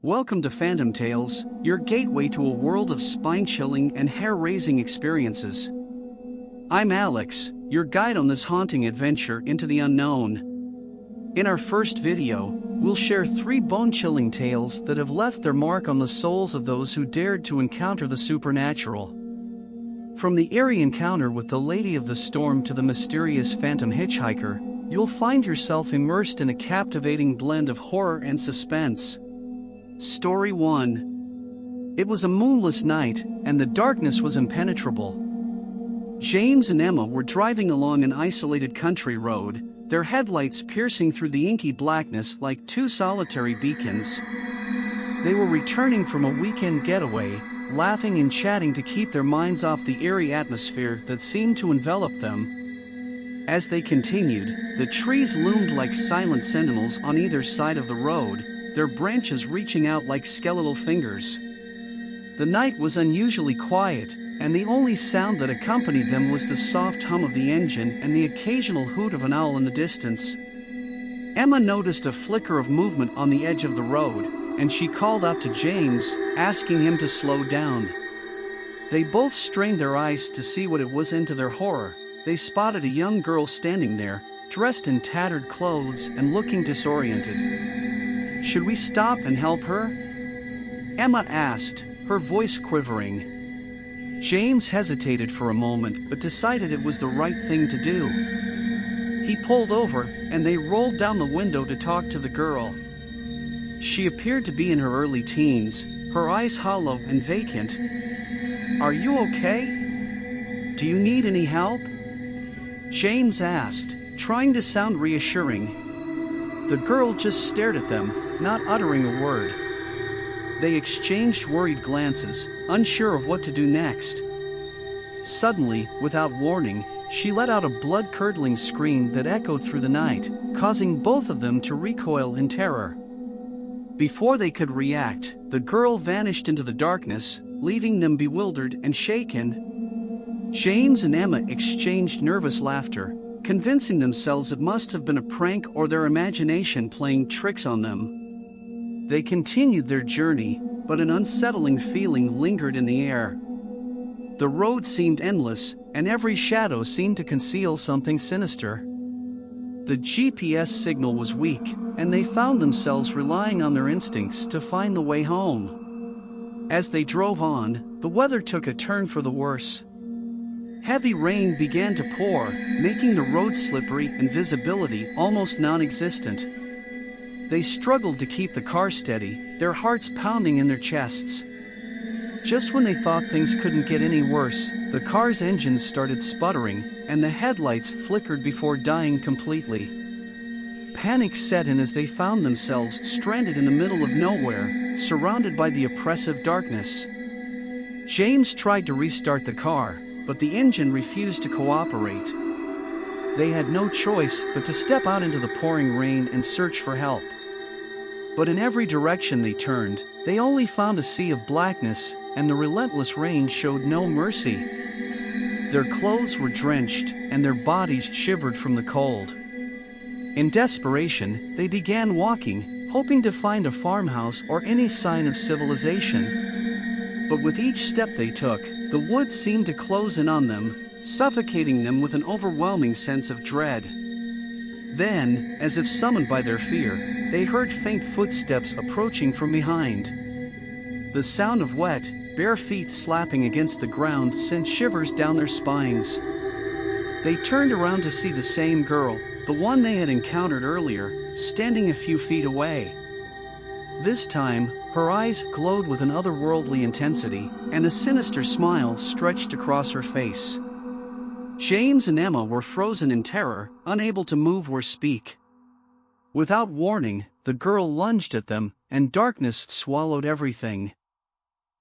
Welcome to Phantom Tales, your gateway to a world of spine-chilling and hair-raising experiences. I'm Alex, your guide on this haunting adventure into the unknown. In our first video, we'll share 3 bone-chilling tales that have left their mark on the souls of those who dared to encounter the supernatural. From the eerie encounter with the Lady of the Storm to the mysterious phantom hitchhiker, you'll find yourself immersed in a captivating blend of horror and suspense. Story 1. It was a moonless night, and the darkness was impenetrable. James and Emma were driving along an isolated country road, their headlights piercing through the inky blackness like 2 solitary beacons. They were returning from a weekend getaway, laughing and chatting to keep their minds off the eerie atmosphere that seemed to envelop them. As they continued, the trees loomed like silent sentinels on either side of the road, their branches reaching out like skeletal fingers. The night was unusually quiet, and the only sound that accompanied them was the soft hum of the engine and the occasional hoot of an owl in the distance. Emma noticed a flicker of movement on the edge of the road, and she called out to James, asking him to slow down. They both strained their eyes to see what it was, and to their horror, they spotted a young girl standing there, dressed in tattered clothes and looking disoriented. "Should we stop and help her?" Emma asked, her voice quivering. James hesitated for a moment but decided it was the right thing to do. He pulled over, and they rolled down the window to talk to the girl. She appeared to be in her early teens, her eyes hollow and vacant. "Are you okay? Do you need any help?" James asked, trying to sound reassuring. The girl just stared at them, not uttering a word. They exchanged worried glances, unsure of what to do next. Suddenly, without warning, she let out a blood-curdling scream that echoed through the night, causing both of them to recoil in terror. Before they could react, the girl vanished into the darkness, leaving them bewildered and shaken. James and Emma exchanged nervous laughter, convincing themselves it must have been a prank or their imagination playing tricks on them. They continued their journey, but an unsettling feeling lingered in the air. The road seemed endless, and every shadow seemed to conceal something sinister. The GPS signal was weak, and they found themselves relying on their instincts to find the way home. As they drove on, the weather took a turn for the worse. Heavy rain began to pour, making the road slippery and visibility almost non-existent. They struggled to keep the car steady, their hearts pounding in their chests. Just when they thought things couldn't get any worse, the car's engine started sputtering, and the headlights flickered before dying completely. Panic set in as they found themselves stranded in the middle of nowhere, surrounded by the oppressive darkness. James tried to restart the car, but the engine refused to cooperate. They had no choice but to step out into the pouring rain and search for help. But in every direction they turned, they only found a sea of blackness, and the relentless rain showed no mercy. Their clothes were drenched, and their bodies shivered from the cold. In desperation, they began walking, hoping to find a farmhouse or any sign of civilization. But with each step they took, the woods seemed to close in on them, suffocating them with an overwhelming sense of dread. Then, as if summoned by their fear, they heard faint footsteps approaching from behind. The sound of wet, bare feet slapping against the ground sent shivers down their spines. They turned around to see the same girl, the one they had encountered earlier, standing a few feet away. This time, her eyes glowed with an otherworldly intensity, and a sinister smile stretched across her face. James and Emma were frozen in terror, unable to move or speak. Without warning, the girl lunged at them, and darkness swallowed everything.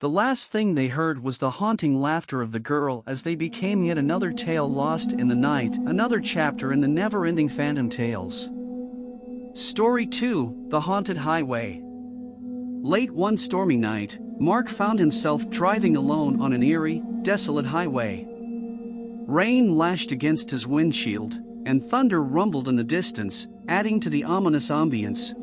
The last thing they heard was the haunting laughter of the girl as they became yet another tale lost in the night, another chapter in the never-ending Phantom Tales. Story 2: The Haunted Highway. Late one stormy night, Mark found himself driving alone on an eerie, desolate highway. Rain lashed against his windshield, and thunder rumbled in the distance, adding to the ominous ambience.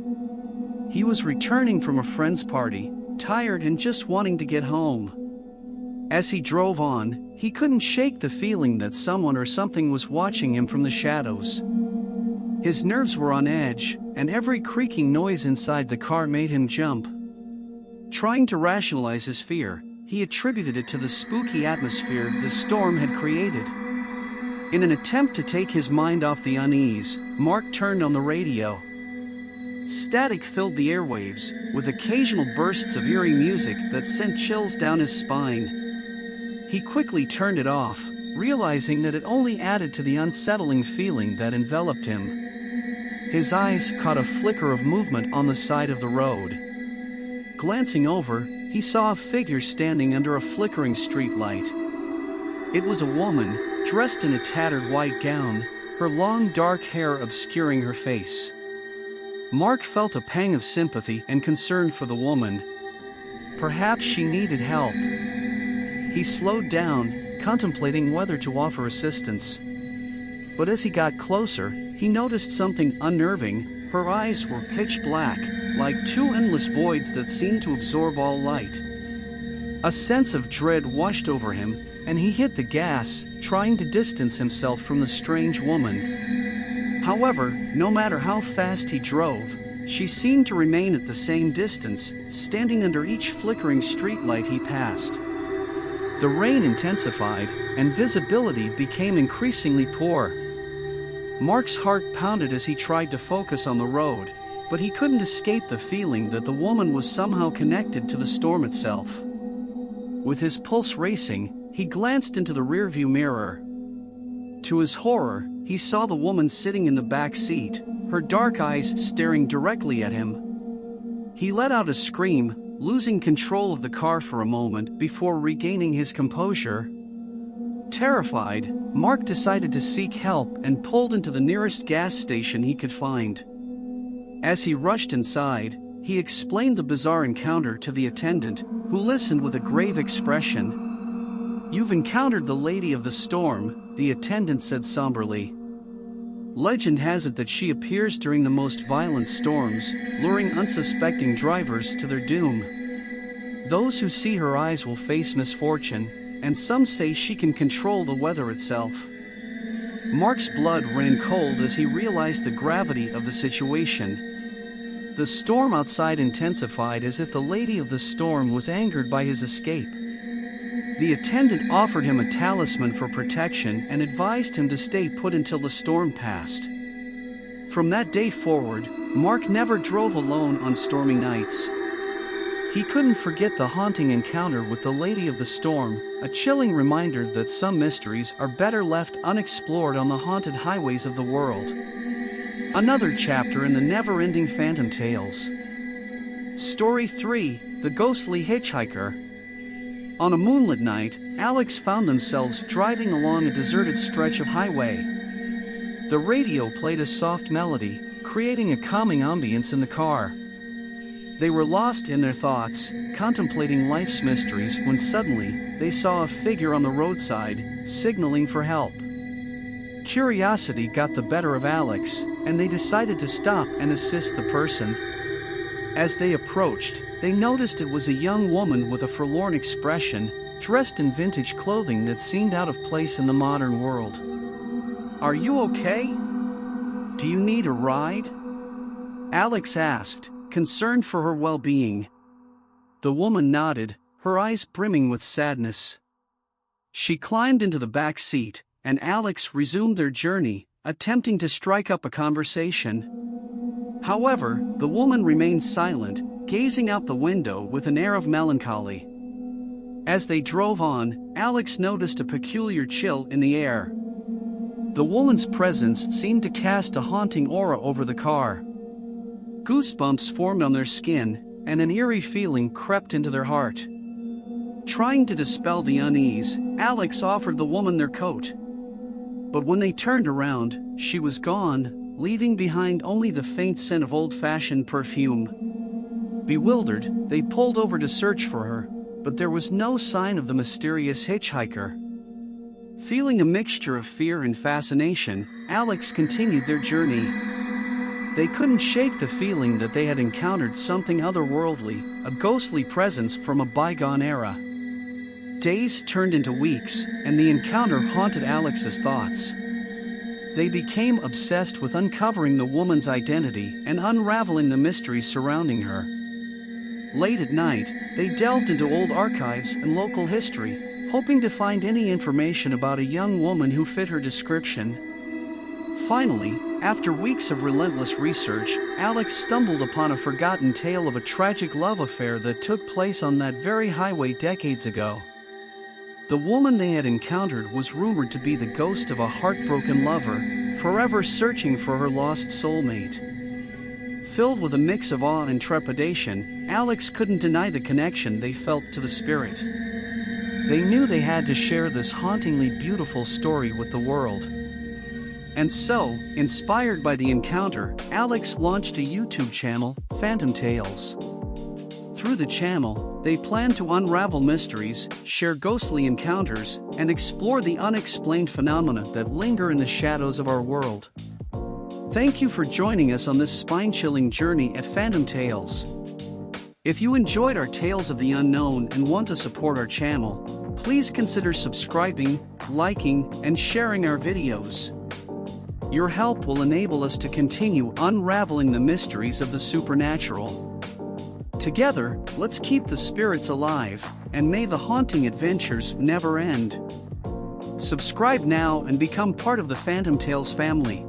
He was returning from a friend's party, tired and just wanting to get home. As he drove on, he couldn't shake the feeling that someone or something was watching him from the shadows. His nerves were on edge, and every creaking noise inside the car made him jump. Trying to rationalize his fear, he attributed it to the spooky atmosphere the storm had created. In an attempt to take his mind off the unease, Mark turned on the radio. Static filled the airwaves, with occasional bursts of eerie music that sent chills down his spine. He quickly turned it off, realizing that it only added to the unsettling feeling that enveloped him. His eyes caught a flicker of movement on the side of the road. Glancing over, he saw a figure standing under a flickering streetlight. It was a woman, dressed in a tattered white gown, her long dark hair obscuring her face. Mark felt a pang of sympathy and concern for the woman. Perhaps she needed help. He slowed down, contemplating whether to offer assistance. But as he got closer, he noticed something unnerving. Her eyes were pitch black, like two endless voids that seemed to absorb all light. A sense of dread washed over him, and he hit the gas, trying to distance himself from the strange woman. However, no matter how fast he drove, she seemed to remain at the same distance, standing under each flickering streetlight he passed. The rain intensified, and visibility became increasingly poor. Mark's heart pounded as he tried to focus on the road, but he couldn't escape the feeling that the woman was somehow connected to the storm itself. With his pulse racing, he glanced into the rearview mirror. To his horror, he saw the woman sitting in the back seat, her dark eyes staring directly at him. He let out a scream, losing control of the car for a moment before regaining his composure. Terrified, Mark decided to seek help and pulled into the nearest gas station he could find. As he rushed inside, he explained the bizarre encounter to the attendant, who listened with a grave expression. "You've encountered the Lady of the Storm," the attendant said somberly. "Legend has it that she appears during the most violent storms, luring unsuspecting drivers to their doom. Those who see her eyes will face misfortune, and some say she can control the weather itself." Mark's blood ran cold as he realized the gravity of the situation. The storm outside intensified as if the Lady of the Storm was angered by his escape. The attendant offered him a talisman for protection and advised him to stay put until the storm passed. From that day forward, Mark never drove alone on stormy nights. He couldn't forget the haunting encounter with the Lady of the Storm, a chilling reminder that some mysteries are better left unexplored on the haunted highways of the world. Another chapter in the never-ending Phantom Tales. Story 3: The Ghostly Hitchhiker. On a moonlit night, Alex found themselves driving along a deserted stretch of highway. The radio played a soft melody, creating a calming ambience in the car. They were lost in their thoughts, contemplating life's mysteries, when suddenly, they saw a figure on the roadside, signaling for help. Curiosity got the better of Alex, and they decided to stop and assist the person. As they approached, they noticed it was a young woman with a forlorn expression, dressed in vintage clothing that seemed out of place in the modern world. "Are you okay? Do you need a ride?" Alex asked, concerned for her well-being. The woman nodded, her eyes brimming with sadness. She climbed into the back seat, and Alex resumed their journey, attempting to strike up a conversation. However, the woman remained silent, gazing out the window with an air of melancholy. As they drove on, Alex noticed a peculiar chill in the air. The woman's presence seemed to cast a haunting aura over the car. Goosebumps formed on their skin, and an eerie feeling crept into their heart. Trying to dispel the unease, Alex offered the woman their coat. But when they turned around, she was gone, leaving behind only the faint scent of old-fashioned perfume. Bewildered, they pulled over to search for her, but there was no sign of the mysterious hitchhiker. Feeling a mixture of fear and fascination, Alex continued their journey. They couldn't shake the feeling that they had encountered something otherworldly, a ghostly presence from a bygone era. Days turned into weeks, and the encounter haunted Alex's thoughts. They became obsessed with uncovering the woman's identity and unraveling the mysteries surrounding her. Late at night, they delved into old archives and local history, hoping to find any information about a young woman who fit her description. Finally, after weeks of relentless research, Alex stumbled upon a forgotten tale of a tragic love affair that took place on that very highway decades ago. The woman they had encountered was rumored to be the ghost of a heartbroken lover, forever searching for her lost soulmate. Filled with a mix of awe and trepidation, Alex couldn't deny the connection they felt to the spirit. They knew they had to share this hauntingly beautiful story with the world. And so, inspired by the encounter, Alex launched a YouTube channel, PhantomTales. Through the channel, they plan to unravel mysteries, share ghostly encounters, and explore the unexplained phenomena that linger in the shadows of our world. Thank you for joining us on this spine-chilling journey at PhantomTales. If you enjoyed our tales of the unknown and want to support our channel, please consider subscribing, liking, and sharing our videos. Your help will enable us to continue unraveling the mysteries of the supernatural. Together, let's keep the spirits alive, and may the haunting adventures never end. Subscribe now and become part of the PhantomTales family.